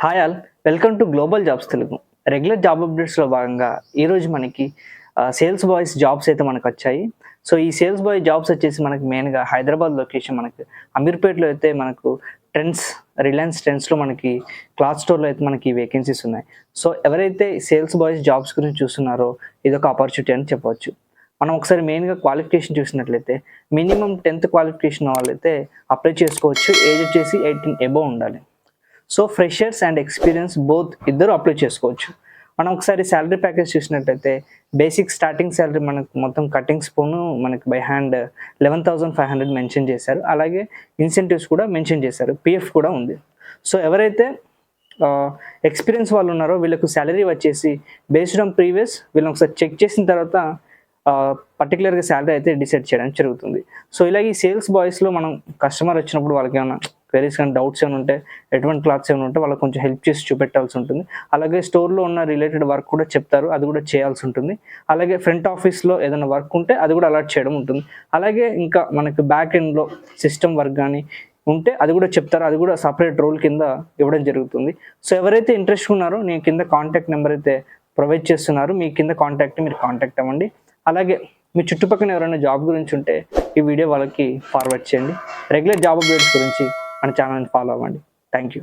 Hi all, welcome to global jobs Telugu. Regular job అప్డేట్స్లో భాగంగా ఈరోజు మనకి సేల్స్ బాయ్స్ జాబ్స్ అయితే మనకు వచ్చాయి. సో ఈ సేల్స్ బాయ్ జాబ్స్ వచ్చేసి మనకి మెయిన్గా హైదరాబాద్ లొకేషన్ మనకి అమీర్పేట్లో అయితే మనకు రిలయన్స్ ట్రెండ్స్లో మనకి క్లాత్ స్టోర్లో అయితే మనకి వేకెన్సీస్ ఉన్నాయి. సో ఎవరైతే సేల్స్ బాయ్స్ జాబ్స్ గురించి చూస్తున్నారో ఇదొక ఆపర్చునిటీ అని చెప్పవచ్చు. మనం ఒకసారి మెయిన్గా క్వాలిఫికేషన్ చూసినట్లయితే మినిమం 10th క్వాలిఫికేషన్ వాళ్ళైతే అప్లై చేసుకోవచ్చు. ఏజ్ వచ్చేసి 18 అబోవ్ ఉండాలి. So freshers and experience both ఇద్దరు అప్లై చేసుకోవచ్చు. మనం ఒకసారి శాలరీ ప్యాకేజ్ చూసినట్లయితే బేసిక్ స్టార్టింగ్ శాలరీ మనకు మొత్తం కటింగ్ స్పూన్ మనకి బై హ్యాండ్ 11,500 మెన్షన్ చేశారు. అలాగే ఇన్సెంటివ్స్ కూడా మెన్షన్ చేశారు, పిఎఫ్ కూడా ఉంది. సో ఎవరైతే ఎక్స్పీరియన్స్ వాళ్ళు ఉన్నారో వీళ్ళకు శాలరీ వచ్చేసి బేస్డ్ ఆన్ ప్రీవియస్ వీళ్ళని ఒకసారి చెక్ చేసిన తర్వాత పర్టికులర్గా శాలరీ అయితే డిసైడ్ చేయడం జరుగుతుంది. సో ఇలాగ ఈ సేల్స్ బాయ్స్లో మనం కస్టమర్ వచ్చినప్పుడు వాళ్ళకి ఏమైనా క్వెరీస్ కానీ డౌట్స్ ఏమైనా ఉంటే, ఎటువంటి క్లాత్స్ ఏమైనా ఉంటే వాళ్ళకి కొంచెం హెల్ప్ చేసి చూపెట్టాల్సి ఉంటుంది. అలాగే స్టోర్లో ఉన్న రిలేటెడ్ వర్క్ కూడా చెప్తారు, అది కూడా చేయాల్సి ఉంటుంది. అలాగే ఫ్రంట్ ఆఫీస్లో ఏదైనా వర్క్ ఉంటే అది కూడా అలర్ట్ చేయడం ఉంటుంది. అలాగే ఇంకా మనకి బ్యాక్ ఎండ్లో సిస్టమ్ వర్క్ కానీ ఉంటే అది కూడా చెప్తారు, అది కూడా సపరేట్ రోల్ కింద ఇవ్వడం జరుగుతుంది. సో ఎవరైతే ఇంట్రెస్ట్ ఉన్నారో నేను కింద కాంటాక్ట్ నెంబర్ అయితే ప్రొవైడ్ చేస్తున్నారు, మీ కింద మీరు కాంటాక్ట్ అవ్వండి. అలాగే మీ చుట్టుపక్కల ఎవరైనా జాబ్ గురించి ఉంటే ఈ వీడియో వాళ్ళకి ఫార్వర్డ్ చేయండి. రెగ్యులర్ జాబ్ అప్డేట్స్ గురించి మన ఛానల్ని ఫాలో అవ్వండి. Thank you.